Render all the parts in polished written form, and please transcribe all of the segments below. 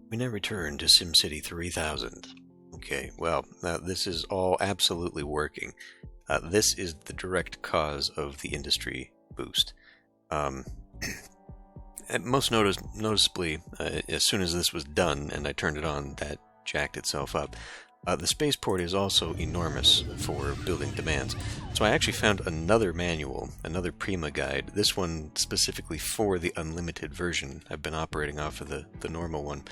We now return to SimCity 3000. Okay, well, now this is all absolutely working. This is the direct cause of the industry boost. And most noticeably, as soon as this was done and I turned it on, that jacked itself up. The spaceport is also enormous for building demands. So I actually found another manual, another Prima guide, this one specifically for the unlimited version. I've been operating off of the normal one.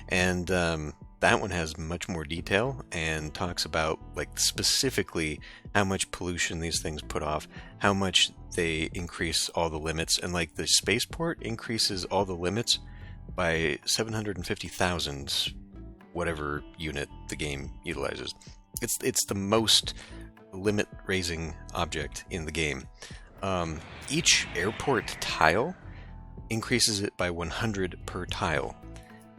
And that one has much more detail and talks about like specifically how much pollution these things put off, how much they increase all the limits, and like the spaceport increases all the limits by 750,000 whatever unit the game utilizes. It's the most limit-raising object in the game. Each airport tile increases it by 100 per tile.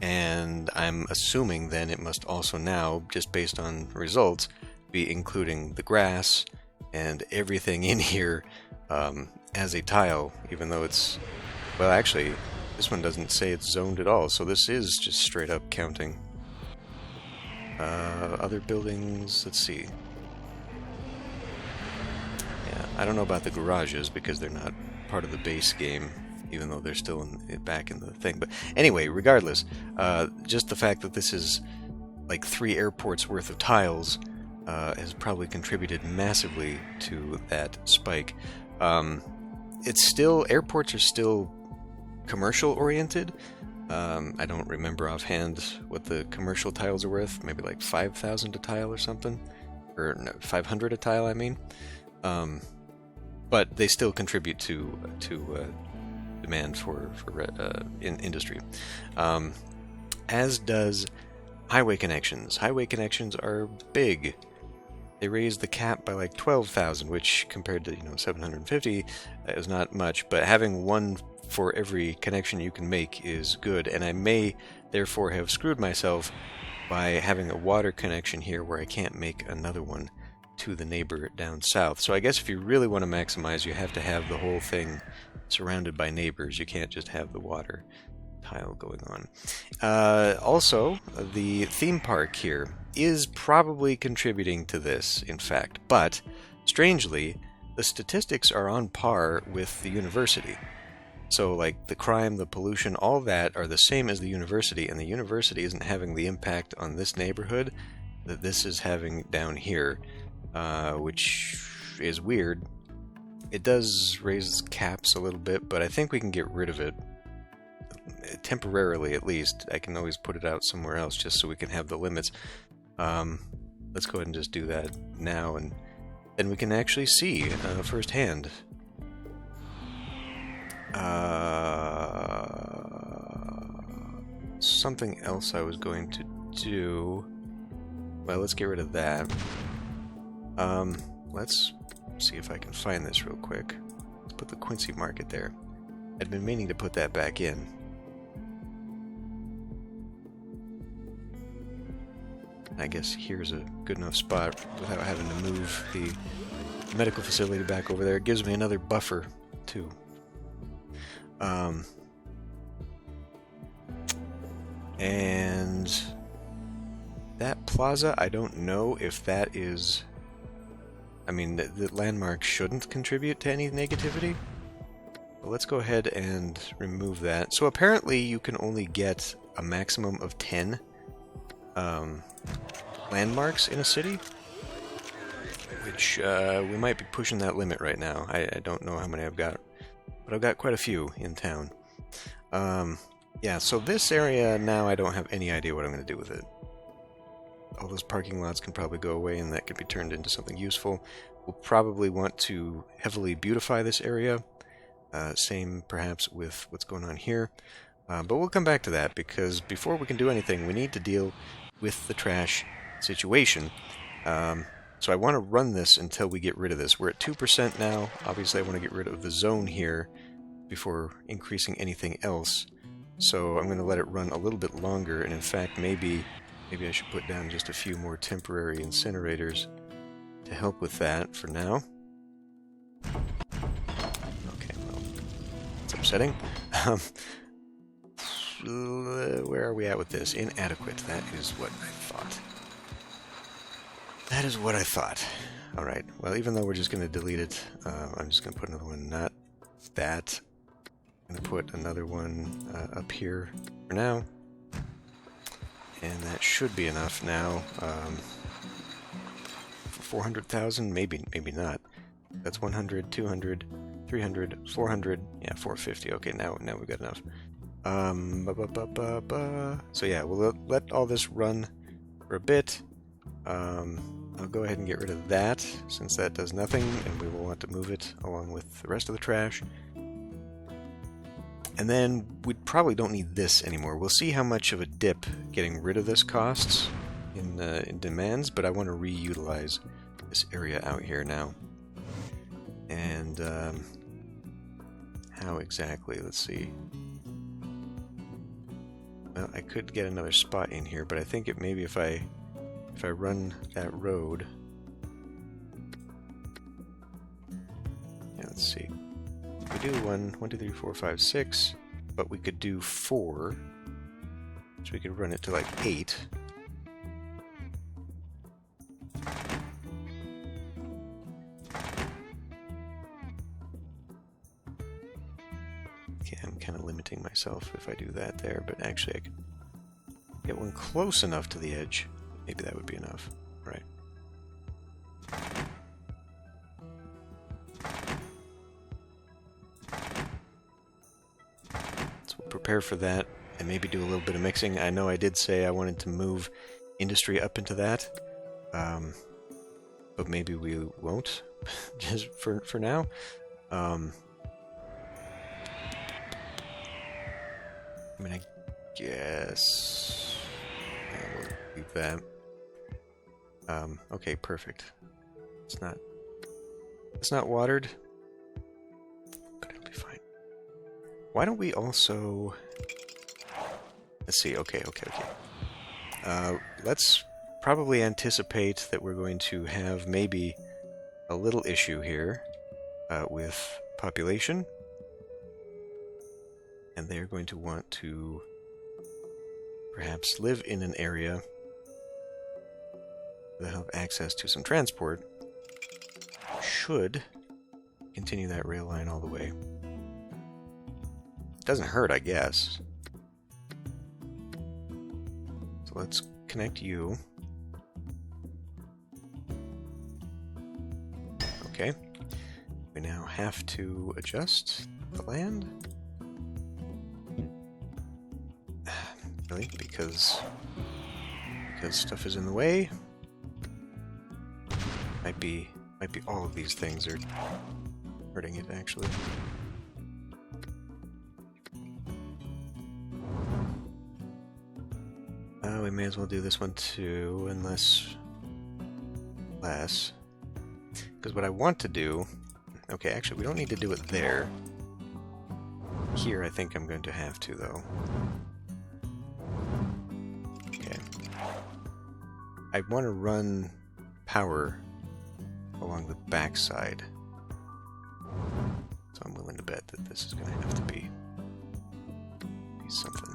And I'm assuming then it must also now, just based on results, be including the grass and everything in here as a tile, even though it's... Well, actually, this one doesn't say it's zoned at all, so this is just straight up counting. Other buildings, let's see. Yeah, I don't know about the garages because they're not part of the base game, even though they're still back in the thing. But anyway, regardless, just the fact that this is like 3 airports worth of tiles has probably contributed massively to that spike. It's still, airports are still commercial oriented. I don't remember offhand what the commercial tiles are worth. Maybe like 5,000 a tile or something, or no, 500 a tile. I mean, but they still contribute to demand for in industry, as does highway connections. Highway connections are big. They raised the cap by like 12,000, which compared to 750 is not much. But having one for every connection you can make is good, and I may therefore have screwed myself by having a water connection here where I can't make another one to the neighbor down south. So I guess if you really want to maximize, you have to have the whole thing surrounded by neighbors. You can't just have the water tile going on. Also, the theme park here is probably contributing to this, in fact, but strangely, the statistics are on par with the university. So, like, the crime, the pollution, all that are the same as the university, and the university isn't having the impact on this neighborhood that this is having down here, which is weird. It does raise caps a little bit, but I think we can get rid of it, temporarily at least. I can always put it out somewhere else just so we can have the limits. Let's go ahead and just do that now, and then we can actually see firsthand. Something else I was going to do. Well, let's get rid of that. Let's see if I can find this real quick. Let's put the Quincy Market there. I'd been meaning to put that back in. I guess here's a good enough spot without having to move the medical facility back over there. It gives me another buffer, too. And that plaza, I don't know if that is... I mean, the landmark shouldn't contribute to any negativity. But let's go ahead and remove that. So apparently you can only get a maximum of 10 landmarks in a city, which we might be pushing that limit right now. I don't know how many I've got, but I've got quite a few in town. Yeah, so this area now I don't have any idea what I'm going to do with it. All those parking lots can probably go away, and that could be turned into something useful. We'll probably want to heavily beautify this area. Same perhaps with what's going on here. But we'll come back to that, because before we can do anything, we need to deal with the trash situation. So I want to run this until we get rid of this. We're at 2% now. Obviously I want to get rid of the zone here before increasing anything else. So I'm going to let it run a little bit longer, and in fact maybe I should put down just a few more temporary incinerators to help with that for now. Okay, well, it's upsetting. where are we at with this? Inadequate. That is what I thought. That is what I thought. Alright, well, even though we're just going to delete it, I'm just going to put another one, not that. I'm going to put another one up here for now. And that should be enough now. For 400,000? Maybe not. That's 100, 200, 300, 400. Yeah, 450. Okay, now we've got enough. So yeah, we'll let all this run for a bit. I'll go ahead and get rid of that, since that does nothing, and we will want to move it along with the rest of the trash. And then we probably don't need this anymore. We'll see how much of a dip getting rid of this costs in demands, but I want to reutilize this area out here now. And how exactly? Let's see. Well, I could get another spot in here, but I think it maybe if I run that road. Yeah, let's see. We do 1, 2, 3, 4, 5, 6, but we could do 4, so we could run it to like 8. Okay, I'm kind of limiting myself if I do that there, but actually I could get one close enough to the edge. Maybe that would be enough, right? So we'll prepare for that and maybe do a little bit of mixing. I know I did say I wanted to move industry up into that, but maybe we won't, just for now. I mean, I guess we'll leave that. Okay, perfect. It's not watered, but it'll be fine. Why don't we also... Let's see, okay. Let's probably anticipate that we're going to have maybe a little issue here with population. And they're going to want to perhaps live in an area that have access to some transport. Should continue that rail line all the way. Doesn't hurt, I guess. So let's connect you. Okay. We now have to adjust the land. Really? Because stuff is in the way. Might be all of these things are hurting it, actually. We may as well do this one too, unless less. Because what I want to do... Okay, actually, we don't need to do it there. Here, I think I'm going to have to, though. Okay. I want to run power along the backside. So I'm willing to bet that this is going to have to be something.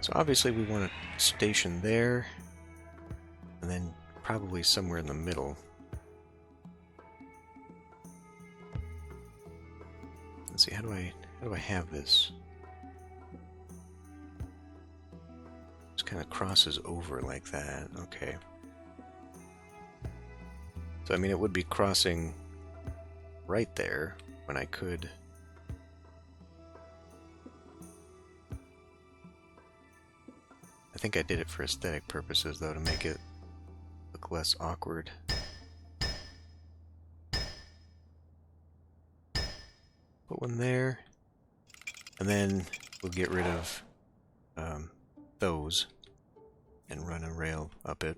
So obviously we want a station there, and then probably somewhere in the middle. Let's see, how do I have this? Just kind of crosses over like that. Okay. So I mean, it would be crossing right there when I could. I think I did it for aesthetic purposes, though, to make it look less awkward. Put one there, and then we'll get rid of those and run a rail up it.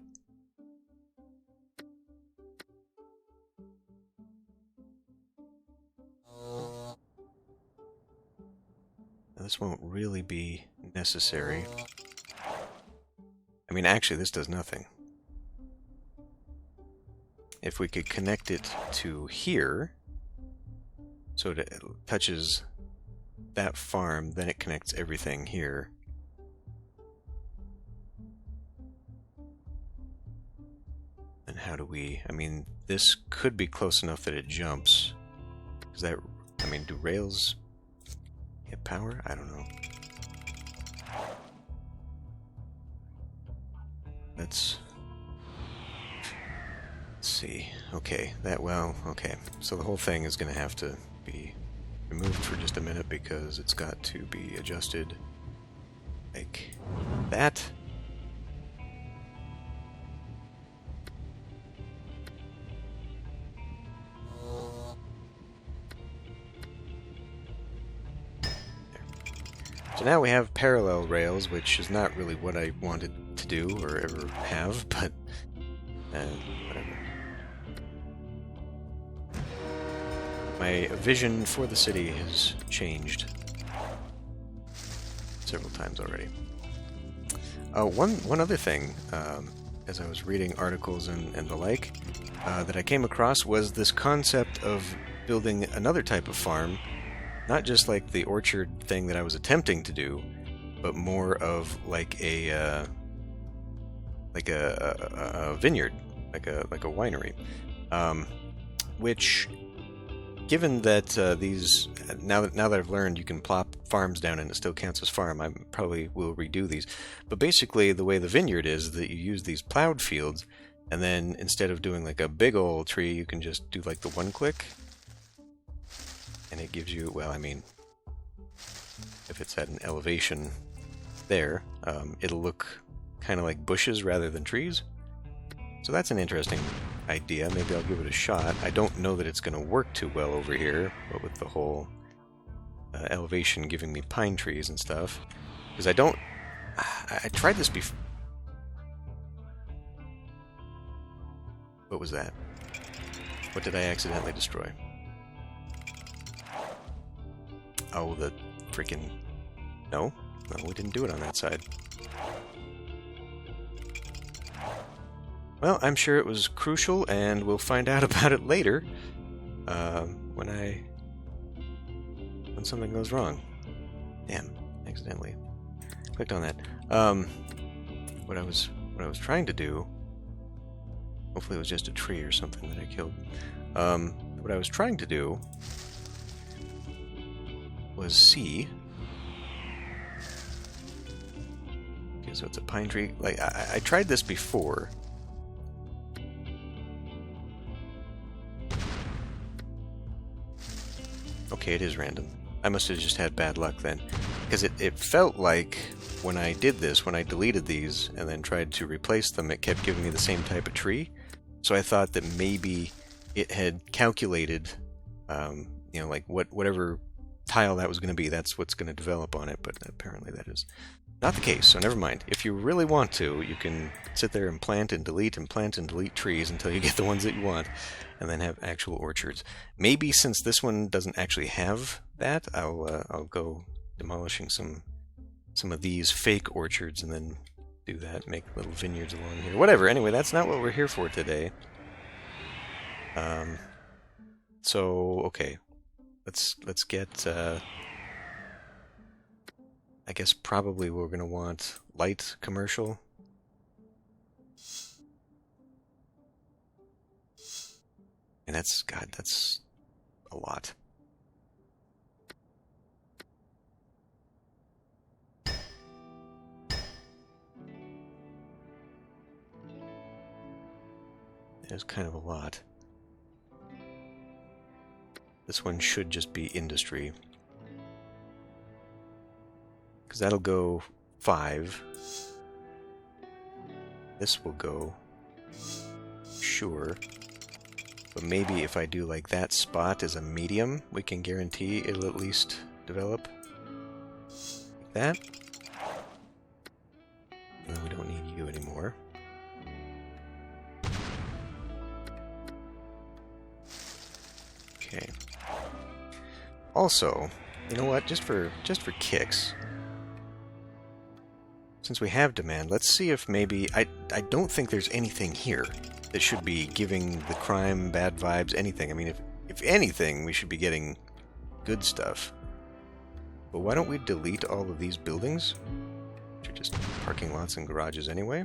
And this won't really be necessary. I mean, actually, this does nothing. If we could connect it to here, so it touches that farm, then it connects everything here. And how do we... I mean, this could be close enough that it jumps. Is that... I mean, do rails get power? I don't know. Let's see. Okay, that... well, okay. So the whole thing is going to have to be removed for just a minute because it's got to be adjusted like that. So now we have parallel rails, which is not really what I wanted to do or ever have, but whatever. My vision for the city has changed several times already. One other thing, as I was reading articles and the like, that I came across was this concept of building another type of farm, not just like the orchard thing that I was attempting to do, but more of like a vineyard, like a winery, which, given that these now that I've learned you can plop farms down and it still counts as farm, I probably will redo these. But basically, the way the vineyard is that you use these plowed fields, and then instead of doing like a big old tree, you can just do like the one click. And it gives you, well, I mean, if it's at an elevation there, it'll look kind of like bushes rather than trees. So that's an interesting idea. Maybe I'll give it a shot. I don't know that it's going to work too well over here, but with the whole elevation giving me pine trees and stuff. Because I tried this before. What was that? What did I accidentally destroy? Oh, the freaking... No, we didn't do it on that side. Well, I'm sure it was crucial, and we'll find out about it later, when something goes wrong. Damn, accidentally clicked on that. What I was trying to do... Hopefully it was just a tree or something that I killed. What I was trying to do was see. Okay, so it's a pine tree. Like, I tried this before. Okay, it is random. I must have just had bad luck then. Because it felt like when I did this, when I deleted these and then tried to replace them, it kept giving me the same type of tree. So I thought that maybe it had calculated, you know, like whatever tile that was going to be, that's what's going to develop on it, but apparently that is not the case, so never mind. If you really want to, you can sit there and plant and delete trees until you get the ones that you want, and then have actual orchards. Maybe since this one doesn't actually have that, I'll go demolishing some of these fake orchards and then do that, make little vineyards along here. Whatever, anyway, that's not what we're here for today. So, okay. Let's get, I guess probably we're going to want light commercial. And that's, God, that's a lot. It's kind of a lot. This one should just be industry. Because that'll go 5. This will go... Sure. But maybe if I do like that spot as a medium, we can guarantee it'll at least develop. Like that. And then we don't need you anymore. Okay. Also, You know what? Just for kicks, since we have demand, let's see if maybe I don't think there's anything here that should be giving the crime bad vibes. Anything. I mean, if anything, we should be getting good stuff. But why don't we delete all of these buildings, which are just parking lots and garages anyway?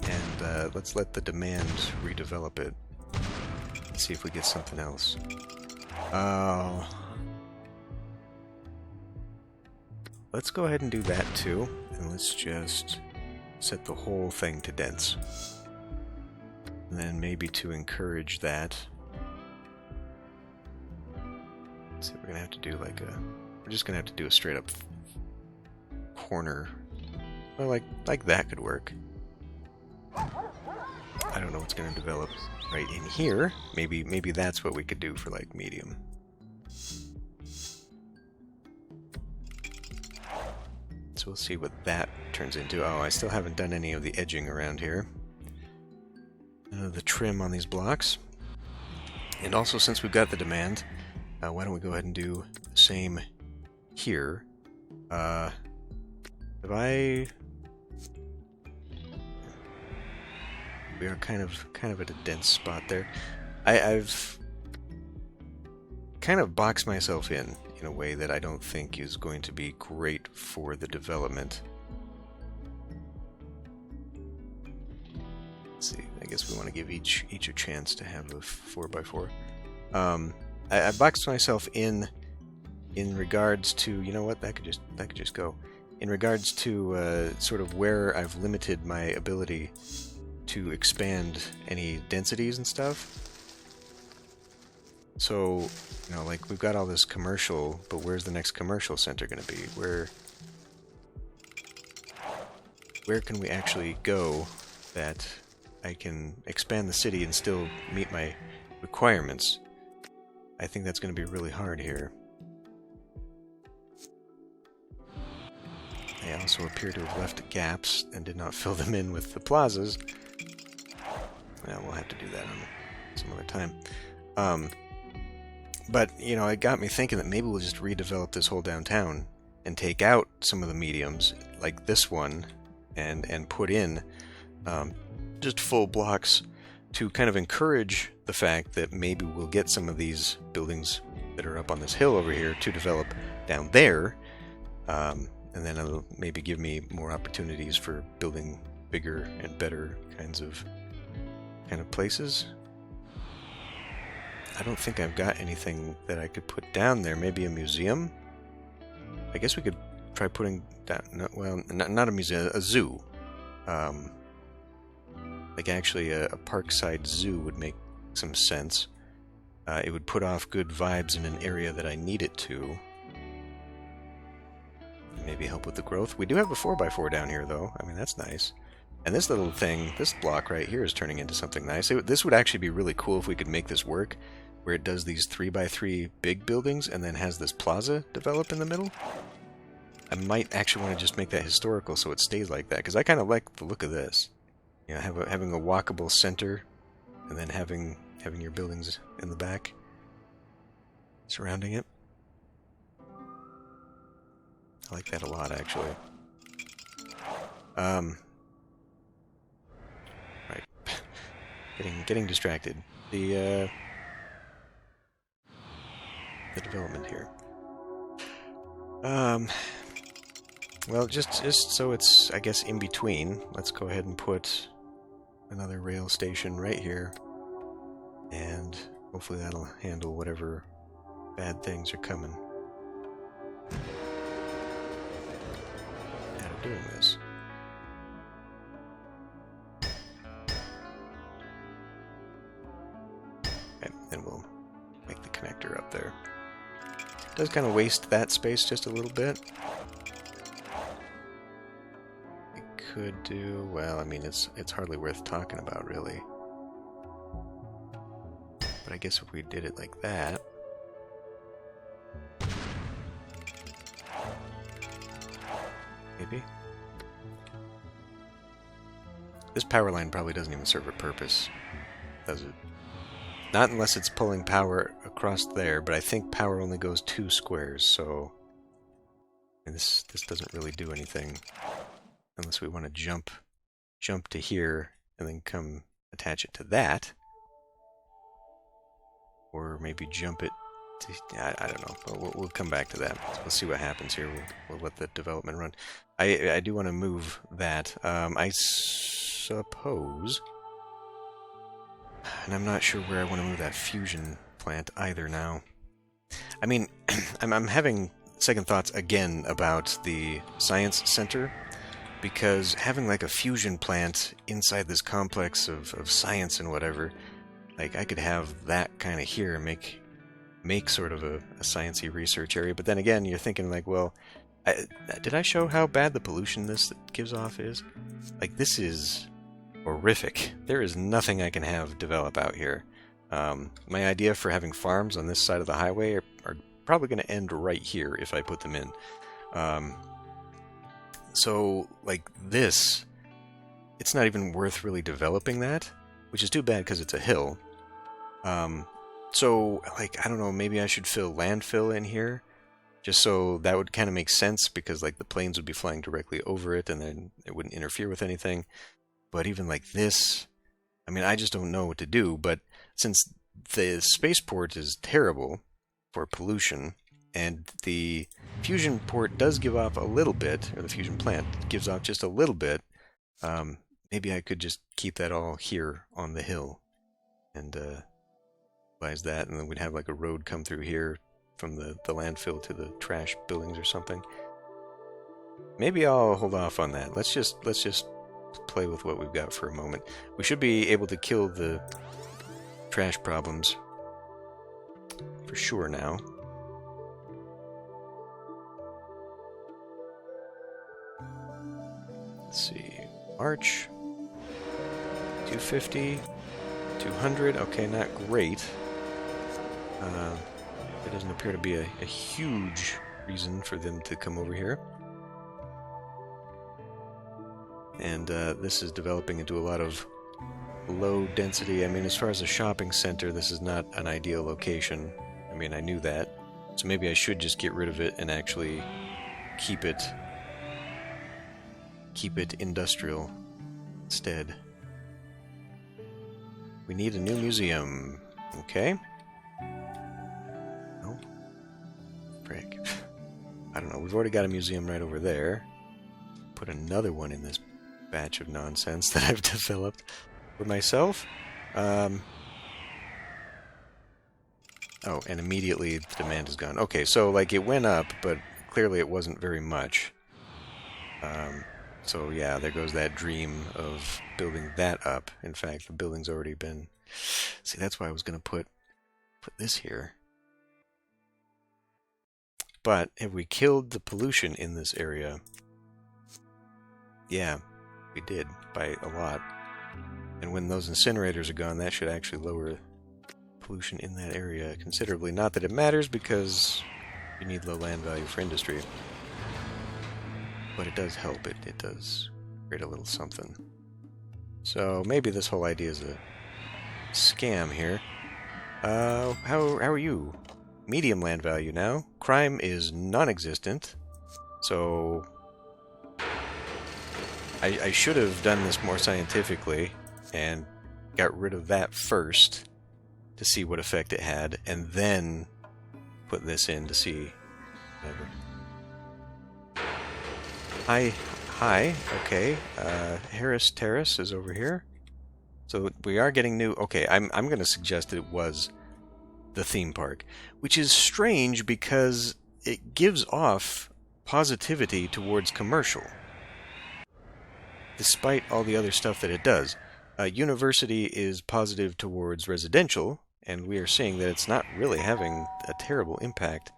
And let's let the demand redevelop it. Let's see if we get something else. Let's go ahead and do that too, and let's just set the whole thing to dense. And then maybe to encourage that, let's see, we're gonna have to do like we're just gonna have to do a straight up corner. Well, like that could work. I don't know what's gonna develop right in here. Maybe that's what we could do for like medium. So we'll see what that turns into. Oh, I still haven't done any of the edging around here. The trim on these blocks. And also, since we've got the demand, why don't we go ahead and do the same here. We are kind of at a dense spot there. I've kind of boxed myself in a way that I don't think is going to be great for the development. Let's see, I guess we want to give each a chance to have a 4x4. I boxed myself in regards to, you know what, that could just go. In regards to sort of where I've limited my ability to expand any densities and stuff. So, you know, like we've got all this commercial, but where's the next commercial center going to be? Where can we actually go that I can expand the city and still meet my requirements? I think that's going to be really hard here. They also appear to have left gaps and did not fill them in with the plazas. Well, we'll have to do that some other time. But, you know, it got me thinking that maybe we'll just redevelop this whole downtown and take out some of the mediums, like this one, and put in just full blocks to kind of encourage the fact that maybe we'll get some of these buildings that are up on this hill over here to develop down there, and then it'll maybe give me more opportunities for building bigger and better kind of places. I don't think I've got anything that I could put down there. Maybe a museum? I guess we could try putting down... No, well, not a museum, a zoo. Like actually a parkside zoo would make some sense. It would put off good vibes in an area that I need it to. Maybe help with the growth. We do have a 4x4 down here, though. I mean, that's nice. And this little thing, this block right here is turning into something nice. This would actually be really cool if we could make this work, where it does these 3x3 big buildings and then has this plaza develop in the middle. I might actually want to just make that historical so it stays like that, because I kind of like the look of this. You know, having a walkable center and then having your buildings in the back surrounding it. I like that a lot, actually. Right. Getting distracted. The development here. Well, just so it's, I guess, in between, let's go ahead and put another rail station right here, and hopefully that'll handle whatever bad things are coming out of doing this. Okay, then we'll make the connector up there. It does kind of waste that space just a little bit. Could do, well, I mean, it's hardly worth talking about, really. But I guess if we did it like that, maybe. This power line probably doesn't even serve a purpose, does it? Not unless it's pulling power across there, but I think power only goes 2 squares, so... And this doesn't really do anything unless we want to jump to here and then come attach it to that. Or maybe jump it to... I don't know. We'll come back to that. Let's see what happens here. We'll let the development run. I do want to move that. I suppose... And I'm not sure where I want to move that fusion plant either now. I mean, I'm having second thoughts again about the science center, because having like a fusion plant inside this complex of science and whatever, like I could have that kind of here and make sort of a sciencey research area. But then again, you're thinking like, well, did I show how bad the pollution this gives off is? Like, this is horrific. There is nothing I can have develop out here. My idea for having farms on this side of the highway are probably going to end right here if I put them in. So, like this, it's not even worth really developing that, which is too bad because it's a hill. So, like, I don't know, maybe I should fill landfill in here, just so that would kind of make sense, because, like, the planes would be flying directly over it, and then it wouldn't interfere with anything. But even like this, I mean, I just don't know what to do. But since the spaceport is terrible for pollution, and the fusion port does give off a little bit, or the fusion plant gives off just a little bit, maybe I could just keep that all here on the hill, and utilize that, and then we'd have like a road come through here from the landfill to the trash buildings or something. Maybe I'll hold off on that. Let's just play with what we've got for a moment. We should be able to kill the trash problems for sure now. Let's see. March. 250. 200. Okay, not great. There doesn't appear to be a huge reason for them to come over here. And this is developing into a lot of low density. I mean, as far as a shopping center, this is not an ideal location. I mean, I knew that. So maybe I should just get rid of it and actually keep it industrial instead. We need a new museum. Okay. Oh. Frick. I don't know. We've already got a museum right over there. Put another one in this batch of nonsense that I've developed for myself. Oh, and immediately the demand is gone. Okay, so like it went up, but clearly it wasn't very much. So yeah, there goes that dream of building that up. In fact, the building's already been... See, that's why I was going to put this here. But have we killed the pollution in this area? Yeah, we did, by a lot. And when those incinerators are gone, that should actually lower pollution in that area considerably. Not that it matters, because you need low land value for industry. But it does help. It does create a little something. So maybe this whole idea is a scam here. How are you? Medium land value now. Crime is non-existent. So I should have done this more scientifically and got rid of that first to see what effect it had, and then put this in to see whatever. Hi, okay. Harris Terrace is over here. So we are getting new... Okay, I'm going to suggest that it was the theme park, which is strange because it gives off positivity towards commercial, despite all the other stuff that it does. University is positive towards residential, and we are seeing that it's not really having a terrible impact.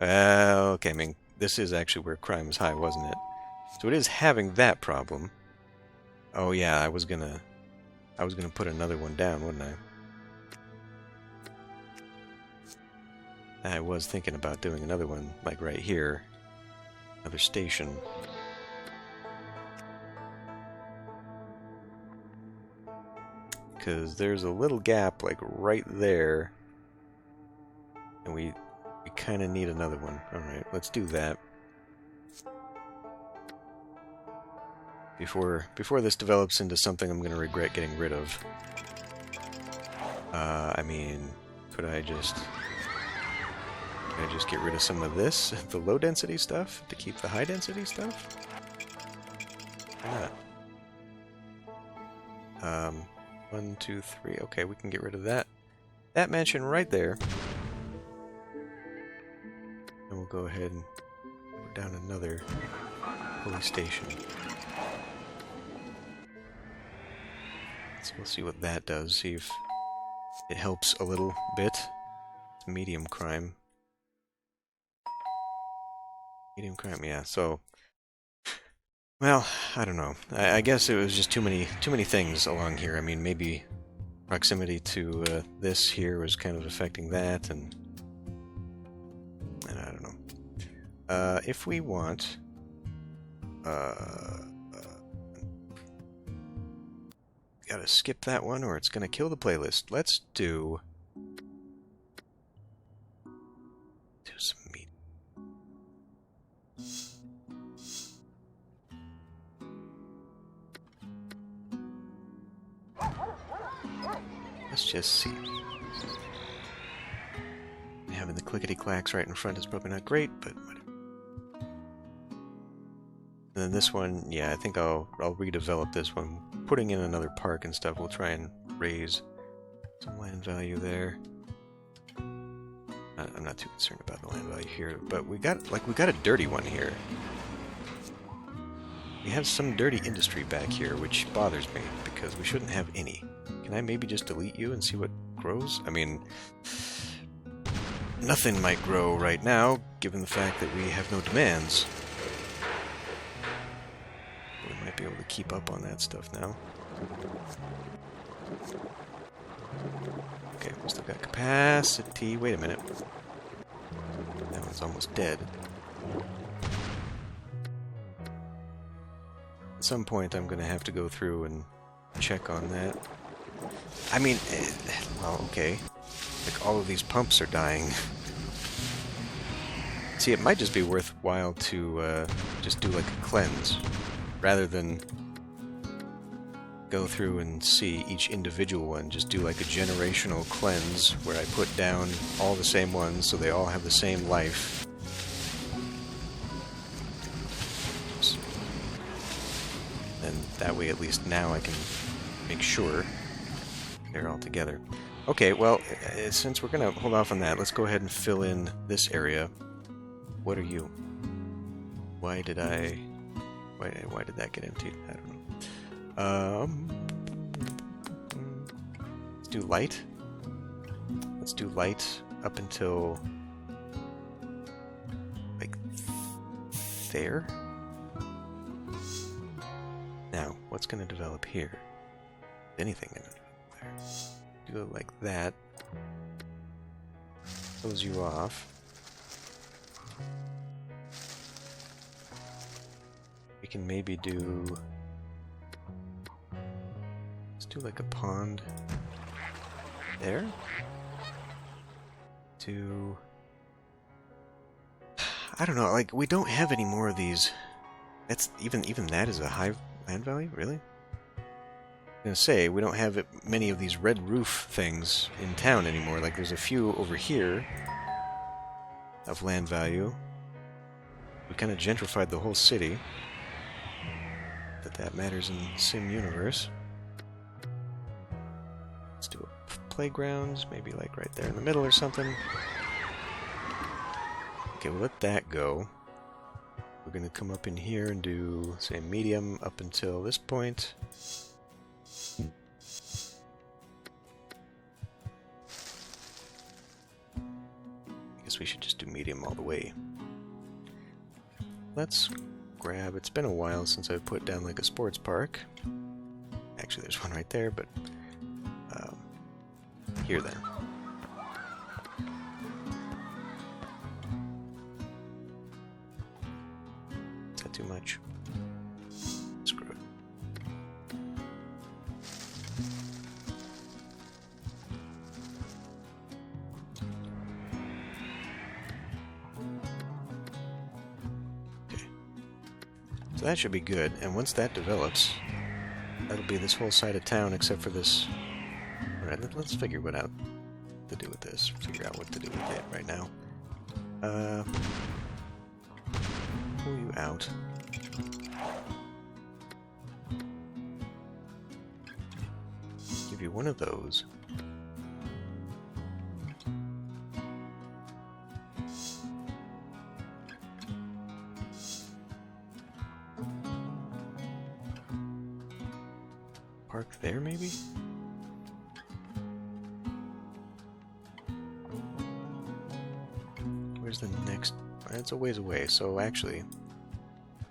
Okay, I mean, this is actually where crime is high, wasn't it? So it is having that problem. Oh yeah, I was gonna put another one down, wasn't I? I was thinking about doing another one, like right here. Another station. because there's a little gap like right there, and we kind of need another one. All right, let's do that before this develops into something I'm going to regret getting rid of. I mean, could I just get rid of some of this, the low density stuff, to keep the high density stuff? Why not? 1, 2, 3. Okay, we can get rid of that. That mansion right there. And we'll go ahead and put down another police station. So we'll see what that does. See if it helps a little bit. It's medium crime. Medium crime, yeah. So, well, I don't know. I guess it was just too many things along here. I mean, maybe proximity to this here was kind of affecting that, and I don't know. If we want, gotta skip that one, or it's gonna kill the playlist. Let's do some meat. Let's just see. Having the clickety-clacks right in front is probably not great, but whatever. And then this one, yeah, I think I'll redevelop this one. Putting in another park and stuff, we'll try and raise some land value there. I'm not too concerned about the land value here, but we got a dirty one here. We have some dirty industry back here, which bothers me, because we shouldn't have any. Can I maybe just delete you and see what grows? I mean, nothing might grow right now, given the fact that we have no demands. We might be able to keep up on that stuff now. Okay, we still got capacity. Wait a minute. That one's almost dead. At some point, I'm going to have to go through and check on that. I mean, well, okay. Like, all of these pumps are dying. See, it might just be worthwhile to just do like a cleanse, rather than go through and see each individual one. Just do like a generational cleanse where I put down all the same ones so they all have the same life. Oops. And that way, at least now, I can make sure they're all together. Okay, well, since we're going to hold off on that, let's go ahead and fill in this area. What are you? Why did that get emptied? I don't know. Let's do light. Let's do light up until like there. Now, what's going to develop here? Anything going to develop there? Do it like that. Close you off. We can maybe do... Let's do like a pond there. To... I don't know, like, we don't have any more of these. That's even that is a high land value, really? I'm gonna say, we don't have many of these red roof things in town anymore. Like, there's a few over here of land value. We kind of gentrified the whole city. That matters in Sim Universe. Let's do a playgrounds, maybe like right there in the middle or something. Okay, we'll let that go. We're gonna come up in here and do, say, medium up until this point. I guess we should just do medium all the way. Let's grab... It's been a while since I've put down like a sports park. Actually, there's one right there, but here then. Is that too much? Screw it. So that should be good, and once that develops, that'll be this whole side of town except for this. Alright, let's figure what out to do with this. Figure out what to do with it right now. Pull you out. Give you one of those. Park there, maybe? Where's the next? It's a ways away, so actually,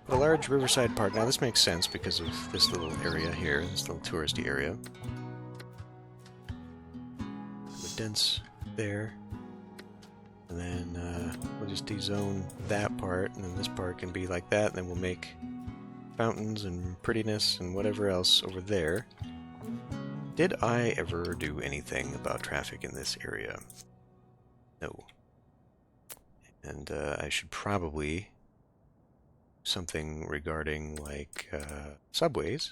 a large riverside park. Now this makes sense because of this little area here, this little touristy area. The dense there, and then we'll just dezone that part, and then this part can be like that, and then we'll make fountains and prettiness and whatever else over there. Did I ever do anything about traffic in this area? No. And I should probably something regarding like subways.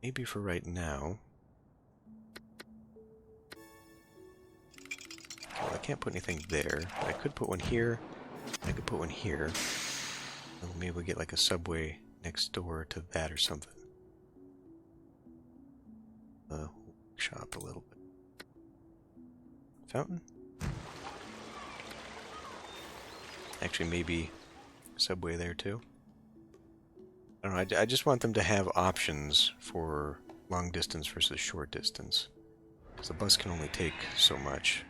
Maybe for right now. Well, I can't put anything there, but I could put one here. I could put one here. And maybe we'll get like a subway next door to that or something. Shop a little bit. Fountain? Actually, maybe subway there too. I don't know, I just want them to have options for long distance versus short distance. Because the bus can only take so much.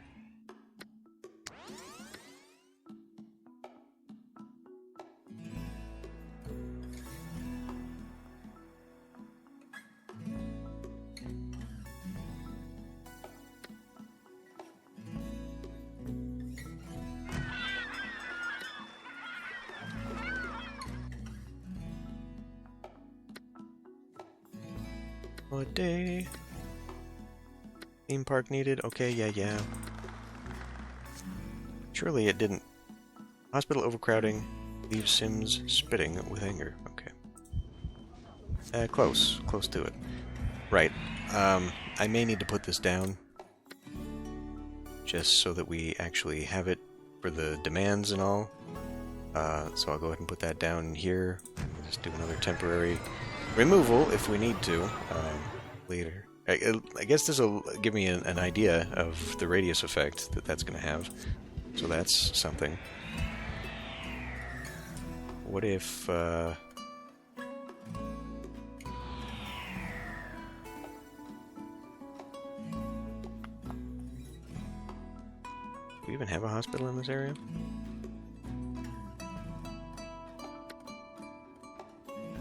A day. Theme park needed. Okay, yeah. Surely it didn't. Hospital overcrowding leaves Sims spitting with anger. Okay. Close to it. Right. I may need to put this down just so that we actually have it for the demands and all. So I'll go ahead and put that down here. We'll just do another temporary removal if we need to later. I guess this will give me an idea of the radius effect that's going to have. So that's something. What if... do we even have a hospital in this area?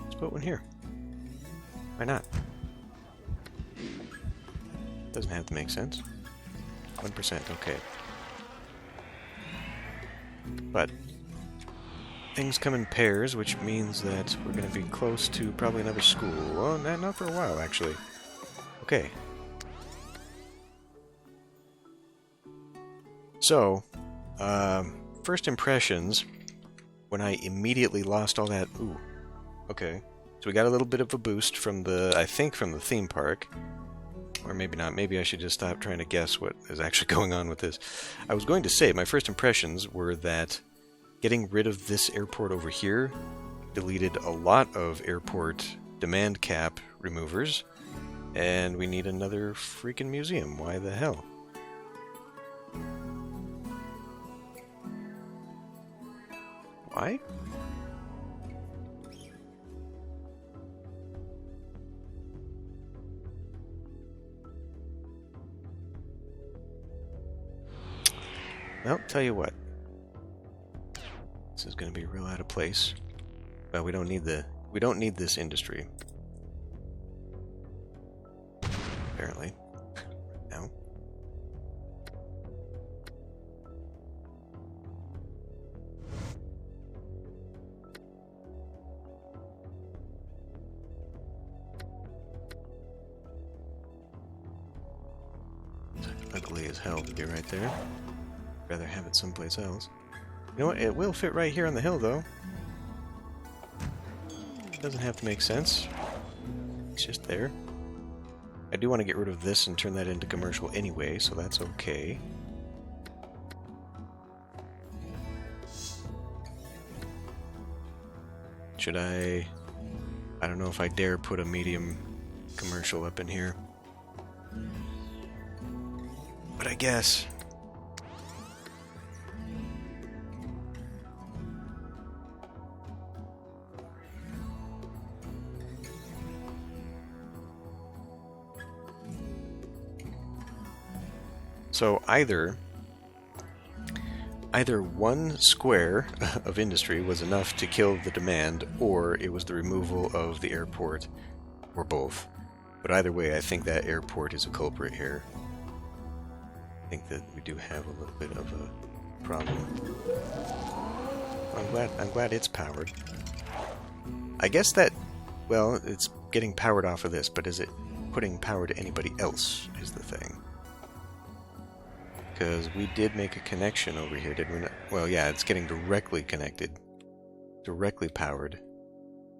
Let's put one here. Why not? Doesn't have to make sense. 1%, okay. But things come in pairs, which means that we're going to be close to probably another school. Well, not for a while, actually. Okay. So, first impressions, when I immediately lost all that... Ooh, okay. So we got a little bit of a boost from the, I think from the theme park. Or maybe not. Maybe I should just stop trying to guess what is actually going on with this. I was going to say, my first impressions were that getting rid of this airport over here deleted a lot of airport demand cap removers, and we need another freaking museum. Why the hell? Why? Well, tell you what. This is going to be real out of place. Well, we don't need this industry. Apparently. No. It's ugly as hell to be right there. Rather have it someplace else. You know what? It will fit right here on the hill, though. Doesn't have to make sense. It's just there. I do want to get rid of this and turn that into commercial anyway, so that's okay. Should I don't know if I dare put a medium commercial up in here. But I guess. So either one square of industry was enough to kill the demand, or it was the removal of the airport, or both. But either way, I think that airport is a culprit here. I think that we do have a little bit of a problem. I'm glad it's powered. I guess that, well, it's getting powered off of this, but is it putting power to anybody else is the thing. Because we did make a connection over here, did we not? Well, yeah, it's getting directly connected. Directly powered.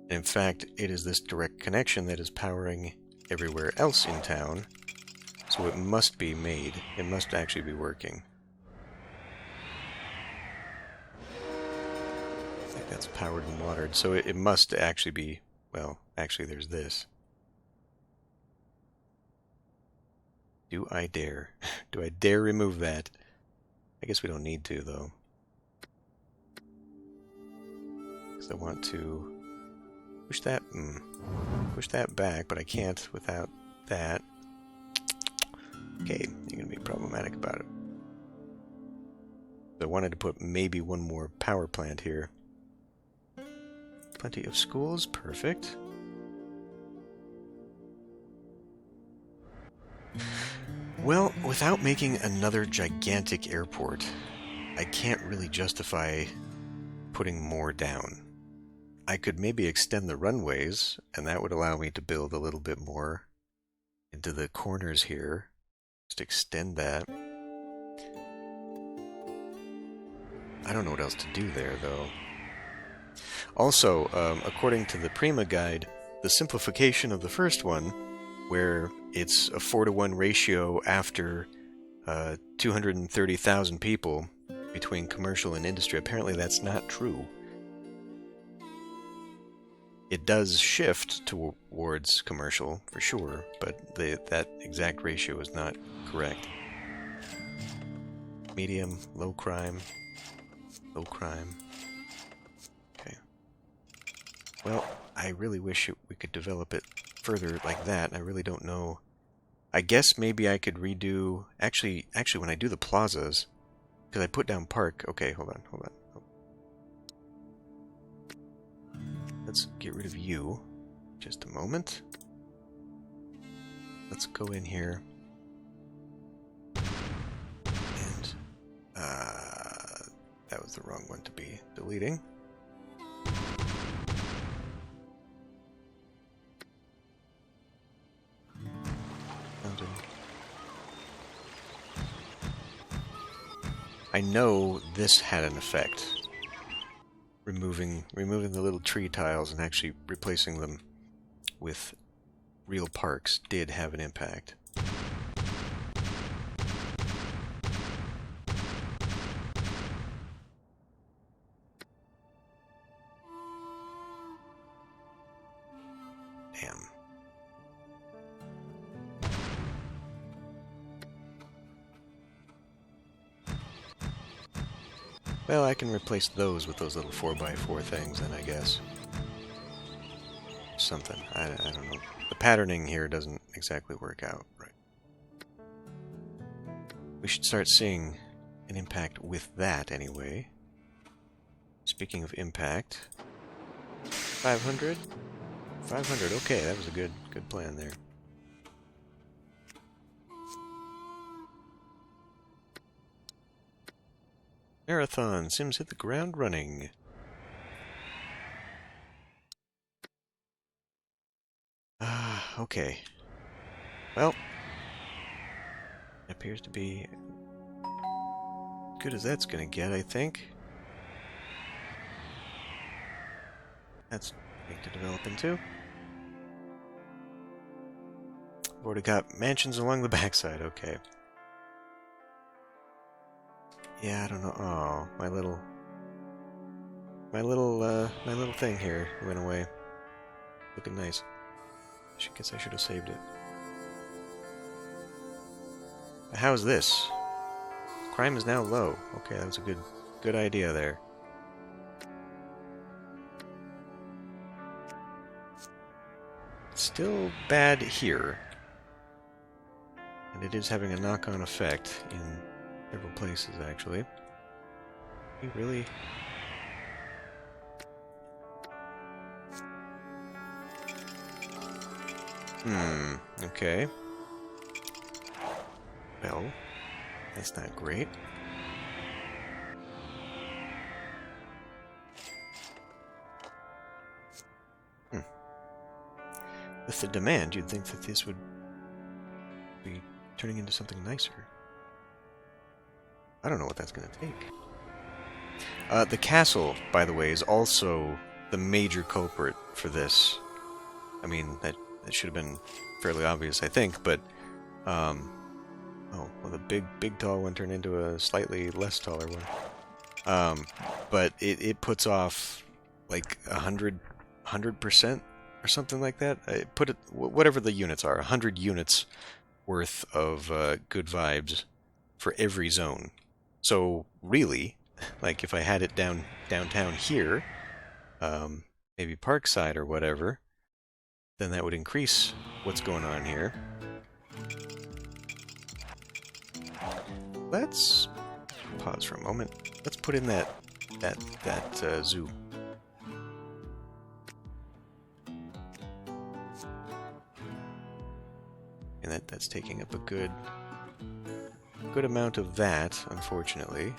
And in fact, it is this direct connection that is powering everywhere else in town. So it must be made. It must actually be working. I think that's powered and watered. So it must actually be... Well, actually there's this. Do I dare? Do I dare remove that? I guess we don't need to, though. Because I want to push that back, but I can't without that. Okay, you're going to be problematic about it. I wanted to put maybe one more power plant here. Plenty of schools, perfect. Well, without making another gigantic airport, I can't really justify putting more down. I could maybe extend the runways, and that would allow me to build a little bit more into the corners here. Just extend that. I don't know what else to do there, though. Also, according to the Prima guide, the simplification of the first one, where it's a 4-to-1 ratio after 230,000 people between commercial and industry. Apparently that's not true. It does shift towards commercial, for sure, but that exact ratio is not correct. Medium, low crime, low crime. Okay. Well, I really wish we could develop it further like that. I really don't know. I guess maybe I could redo... Actually, when I do the plazas, because I put down park... Okay, hold on. Let's get rid of you. Just a moment. Let's go in here. And... that was the wrong one to be deleting. I know this had an effect. Removing the little tree tiles and actually replacing them with real parks did have an impact. Damn. Well, I can replace those with those little 4x4 things then, I guess. Something. I don't know. The patterning here doesn't exactly work out right. We should start seeing an impact with that anyway. Speaking of impact... 500? 500, okay, that was a good plan there. Marathon. Sims hit the ground running. Okay. Well, it appears to be good as that's gonna get, I think. That's big to develop into. We've already got mansions along the backside, okay. Yeah, I don't know. Oh, my little thing here went away. Looking nice. Guess I should have saved it. How's this? Crime is now low. Okay, that was a good idea there. Still bad here. And it is having a knock-on effect in several places, actually. We really... okay. Well, that's not great. With the demand, you'd think that this would be turning into something nicer. I don't know what that's going to take. The castle, by the way, is also the major culprit for this. I mean, that should have been fairly obvious, I think, but... oh, well, the big tall one turned into a slightly less taller one. But it puts off, like, 100% or something like that. Whatever the units are, 100 units worth of good vibes for every zone. So, really, like, if I had it downtown here, maybe Parkside or whatever, then that would increase what's going on here. Let's pause for a moment. Let's put in that zoo. And that's taking up a good amount of that, unfortunately.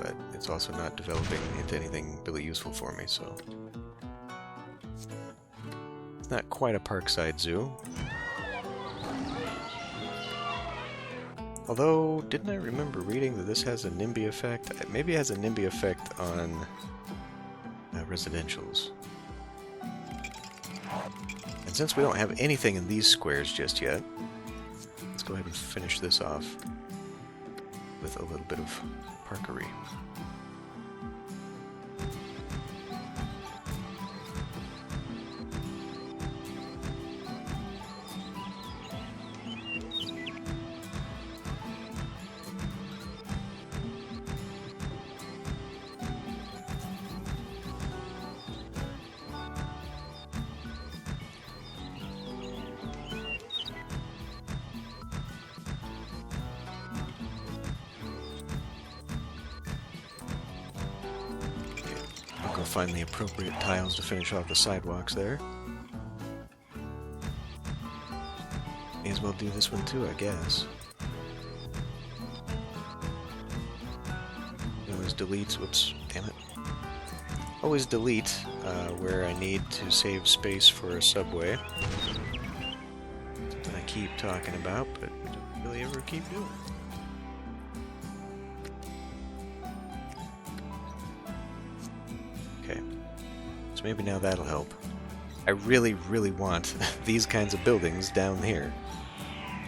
But it's also not developing into anything really useful for me, so... It's not quite a Parkside zoo. Although, didn't I remember reading that this has a NIMBY effect? Maybe it has a NIMBY effect on residentials. And since we don't have anything in these squares just yet, let's go ahead and finish this off with a little bit of parkery. Find the appropriate tiles to finish off the sidewalks there. May as well do this one too, I guess. Always delete, whoops, damn it. Always delete where I need to save space for a subway. Something I keep talking about, but we don't really ever keep doing. So maybe now that'll help. I really, really want these kinds of buildings down here.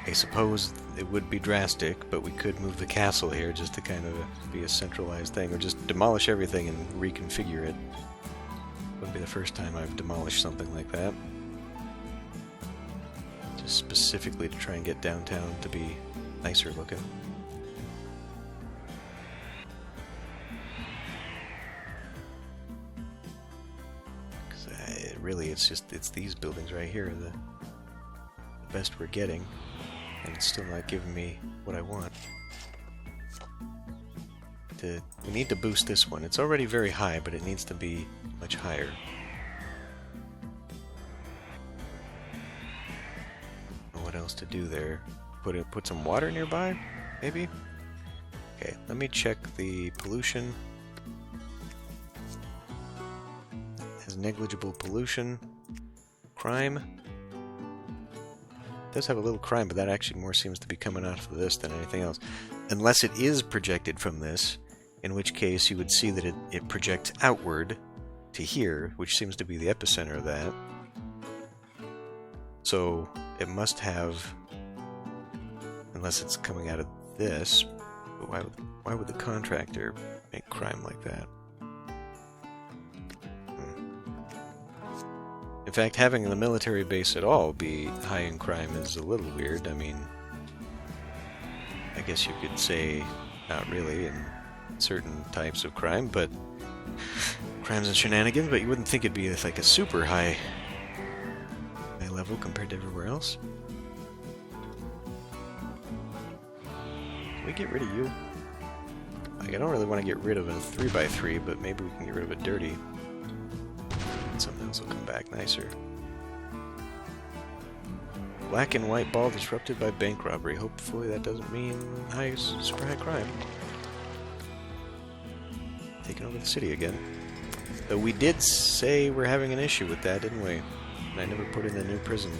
I suppose it would be drastic, but we could move the castle here just to kind of be a centralized thing, or just demolish everything and reconfigure it. Wouldn't be the first time I've demolished something like that. Just specifically to try and get downtown to be nicer looking. Really, it's these buildings right here, the best we're getting, and it's still not giving me what I want. We need to boost this one. It's already very high, but it needs to be much higher. What else to do there? Put some water nearby, maybe? Okay, let me check the pollution. Negligible pollution. Crime. does have a little crime, but that actually more seems to be coming out of this than anything else. Unless it is projected from this, in which case you would see that it projects outward to here, which seems to be the epicenter of that. So it must have, unless it's coming out of this, but why would the contractor make crime like that? In fact, having the military base at all be high in crime is a little weird. I mean, I guess you could say not really in certain types of crime, but crimes and shenanigans, but you wouldn't think it'd be like a super high level compared to everywhere else. Can we get rid of you? Like, I don't really want to get rid of a 3x3, but maybe we can get rid of a dirty. Something else will come back nicer. Black and white ball disrupted by bank robbery. Hopefully that doesn't mean super high crime. Taking over the city again. Though we did say we're having an issue with that, didn't we? And I never put in a new prison.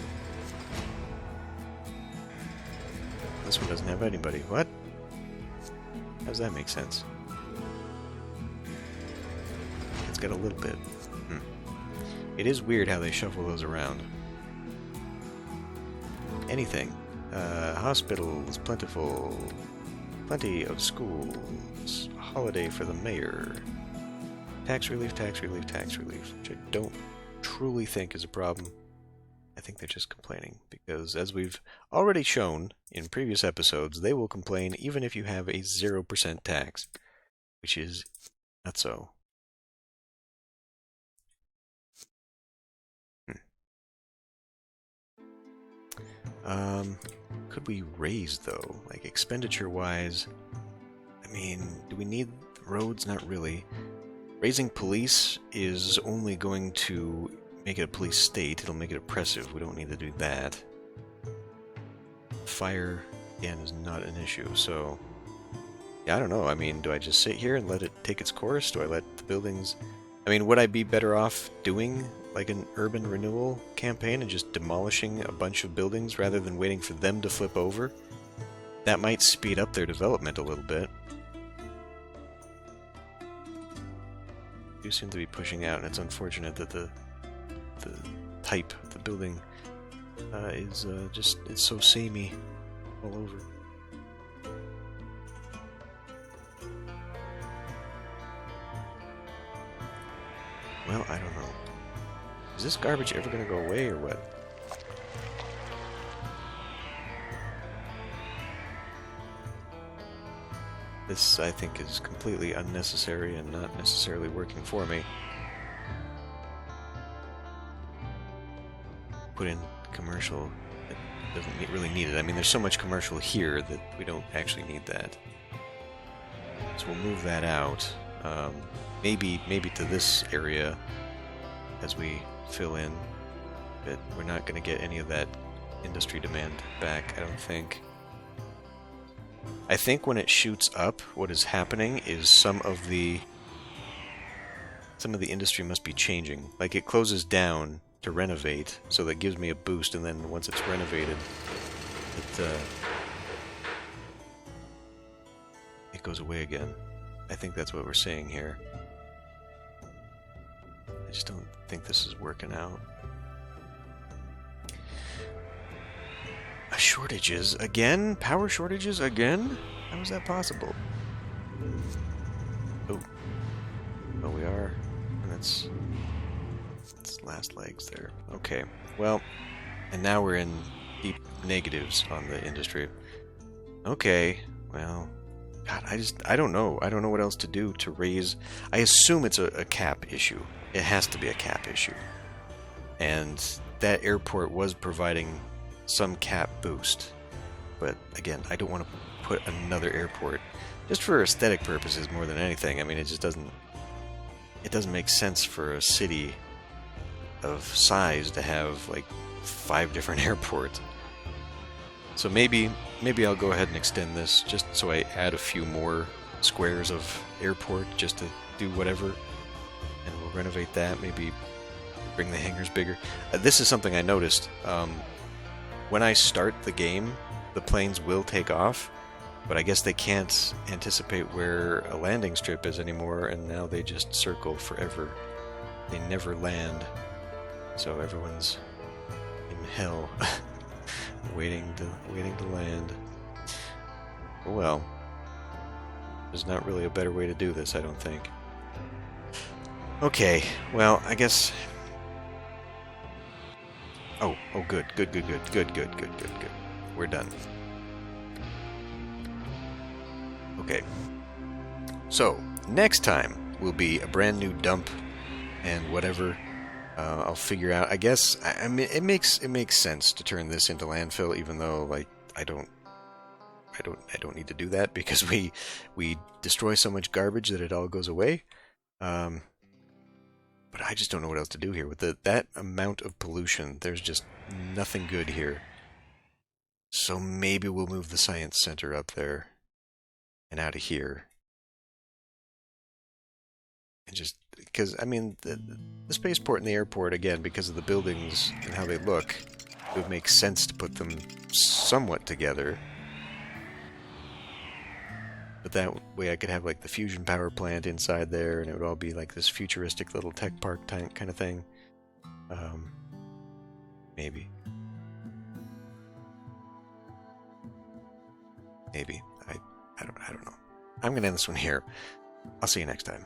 This one doesn't have anybody. What? How does that make sense? It's got a little bit. It is weird how they shuffle those around. Anything. Hospitals, plentiful. Plenty of schools. A holiday for the mayor. Tax relief, tax relief, tax relief. Which I don't truly think is a problem. I think they're just complaining. Because as we've already shown in previous episodes, they will complain even if you have a 0% tax. Which is not so. Could we raise, though? Like, expenditure-wise, I mean, do we need roads? Not really. Raising police is only going to make it a police state. It'll make it oppressive. We don't need to do that. Fire, again, is not an issue, so... Yeah, I don't know. I mean, do I just sit here and let it take its course? Do I let the buildings... I mean, would I be better off doing like an urban renewal campaign and just demolishing a bunch of buildings rather than waiting for them to flip over? That might speed up their development a little bit. They do seem to be pushing out, and it's unfortunate that the type of the building is it's so samey all over. Well, I don't know. Is this garbage ever going to go away, or what? This, I think, is completely unnecessary and not necessarily working for me. Put in commercial that doesn't really need it. I mean, there's so much commercial here that we don't actually need that. So we'll move that out. Maybe to this area as we fill in, but we're not going to get any of that industry demand back, I don't think. I think when it shoots up, what is happening is some of the industry must be changing. Like, it closes down to renovate, so that gives me a boost, and then once it's renovated, it goes away again. I think that's what we're saying here. I just don't think this is working out. Shortages again? Power shortages again? How is that possible? Oh. Well, we are. And it's last legs there. Okay. Well, and now we're in deep negatives on the industry. Okay. Well, God, I don't know. I don't know what else to do to raise... I assume it's a cap issue. It has to be a cap issue. And that airport was providing some cap boost. But again, I don't want to put another airport just for aesthetic purposes more than anything. I mean, it just doesn't make sense for a city of size to have like 5 different airports. So maybe I'll go ahead and extend this just so I add a few more squares of airport just to do whatever, and we'll renovate that. Maybe bring the hangars bigger. This is something I noticed. when I start the game, the planes will take off, but I guess they can't anticipate where a landing strip is anymore, and now they just circle forever. They never land, so everyone's in hell, waiting to land. Oh well, there's not really a better way to do this, I don't think. Okay, well, I guess. Oh, good. We're done. Okay. So, next time will be a brand new dump and whatever. I'll figure out. I guess I mean it makes sense to turn this into landfill, even though like I don't need to do that because we destroy so much garbage that it all goes away. But I just don't know what else to do here with that amount of pollution. There's just nothing good here. So maybe we'll move the science center up there and out of here. And just because I mean the spaceport and the airport, again, because of the buildings and how they look, it would make sense to put them somewhat together. But that way I could have like the fusion power plant inside there, and it would all be like this futuristic little tech park kind of thing. Maybe. I don't know. I'm gonna end this one here. I'll see you next time.